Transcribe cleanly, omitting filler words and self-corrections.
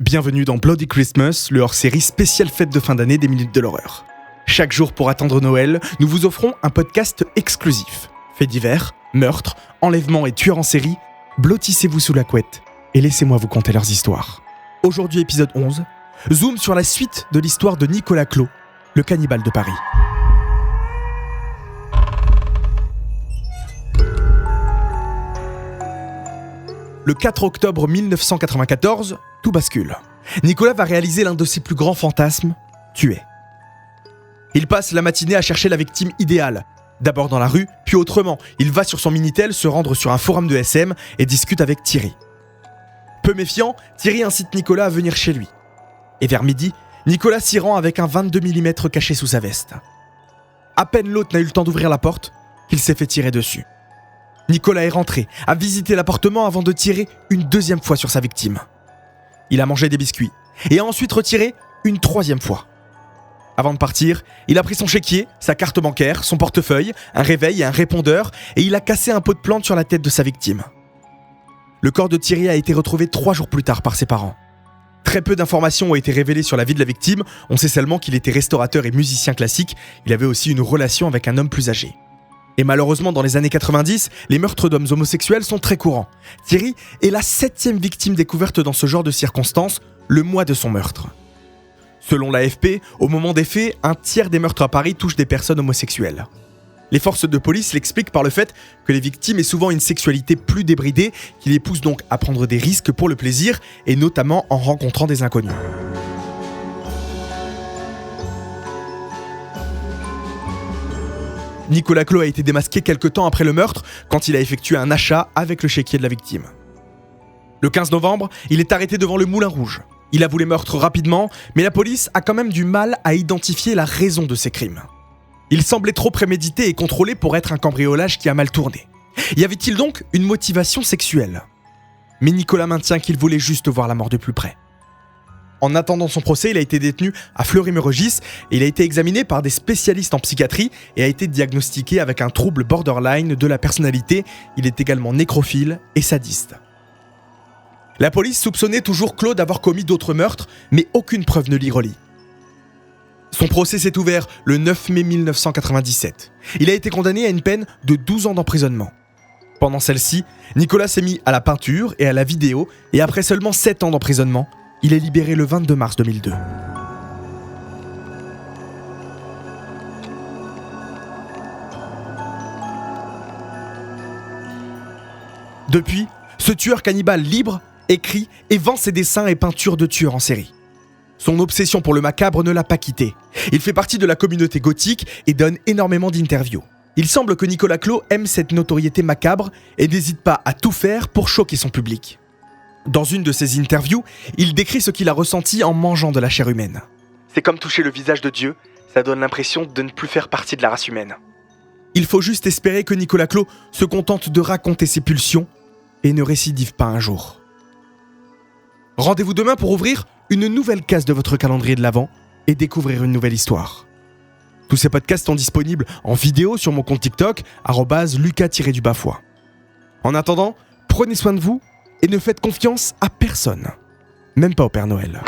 Bienvenue dans Bloody Christmas, le hors-série spéciale fête de fin d'année des Minutes de l'Horreur. Chaque jour pour attendre Noël, nous vous offrons un podcast exclusif. Faits divers, meurtres, enlèvements et tueurs en série, blottissez-vous sous la couette et laissez-moi vous conter leurs histoires. Aujourd'hui épisode 11, zoom sur la suite de l'histoire de Nicolas Clos, le cannibale de Paris. Le 4 octobre 1994, tout bascule. Nicolas va réaliser l'un de ses plus grands fantasmes, tuer. Il passe la matinée à chercher la victime idéale. D'abord dans la rue, puis autrement. Il va sur son Minitel se rendre sur un forum de SM et discute avec Thierry. Peu méfiant, Thierry incite Nicolas à venir chez lui. Et vers midi, Nicolas s'y rend avec un 22 mm caché sous sa veste. À peine l'hôte n'a eu le temps d'ouvrir la porte qu'il s'est fait tirer dessus. Nicolas est rentré, a visité l'appartement avant de tirer une deuxième fois sur sa victime. Il a mangé des biscuits et a ensuite retiré une troisième fois. Avant de partir, il a pris son chéquier, sa carte bancaire, son portefeuille, un réveil et un répondeur et il a cassé un pot de plantes sur la tête de sa victime. Le corps de Thierry a été retrouvé 3 jours plus tard par ses parents. Très peu d'informations ont été révélées sur la vie de la victime, on sait seulement qu'il était restaurateur et musicien classique, il avait aussi une relation avec un homme plus âgé. Et malheureusement, dans les années 90, les meurtres d'hommes homosexuels sont très courants. Thierry est la 7e victime découverte dans ce genre de circonstances, le mois de son meurtre. Selon l'AFP, au moment des faits, un tiers des meurtres à Paris touchent des personnes homosexuelles. Les forces de police l'expliquent par le fait que les victimes aient souvent une sexualité plus débridée, qui les pousse donc à prendre des risques pour le plaisir, et notamment en rencontrant des inconnus. Nicolas Clos a été démasqué quelques temps après le meurtre, quand il a effectué un achat avec le chéquier de la victime. Le 15 novembre, il est arrêté devant le Moulin Rouge. Il avoue les meurtres rapidement, mais la police a quand même du mal à identifier la raison de ces crimes. Il semblait trop prémédité et contrôlé pour être un cambriolage qui a mal tourné. Y avait-il donc une motivation sexuelle ? Mais Nicolas maintient qu'il voulait juste voir la mort de plus près. En attendant son procès, il a été détenu à Fleury-Mérogis et il a été examiné par des spécialistes en psychiatrie et a été diagnostiqué avec un trouble borderline de la personnalité. Il est également nécrophile et sadiste. La police soupçonnait toujours Clos d'avoir commis d'autres meurtres, mais aucune preuve ne l'y relie. Son procès s'est ouvert le 9 mai 1997. Il a été condamné à une peine de 12 ans d'emprisonnement. Pendant celle-ci, Nicolas s'est mis à la peinture et à la vidéo et après seulement 7 ans d'emprisonnement, il est libéré le 22 mars 2002. Depuis, ce tueur cannibale libre écrit et vend ses dessins et peintures de tueurs en série. Son obsession pour le macabre ne l'a pas quitté. Il fait partie de la communauté gothique et donne énormément d'interviews. Il semble que Nicolas Clos aime cette notoriété macabre et n'hésite pas à tout faire pour choquer son public. Dans une de ses interviews, il décrit ce qu'il a ressenti en mangeant de la chair humaine. C'est comme toucher le visage de Dieu, ça donne l'impression de ne plus faire partie de la race humaine. Il faut juste espérer que Nicolas Clos se contente de raconter ses pulsions et ne récidive pas un jour. Rendez-vous demain pour ouvrir une nouvelle case de votre calendrier de l'Avent et découvrir une nouvelle histoire. Tous ces podcasts sont disponibles en vidéo sur mon compte TikTok, @lucas_foy. En attendant, prenez soin de vous et ne faites confiance à personne, même pas au Père Noël.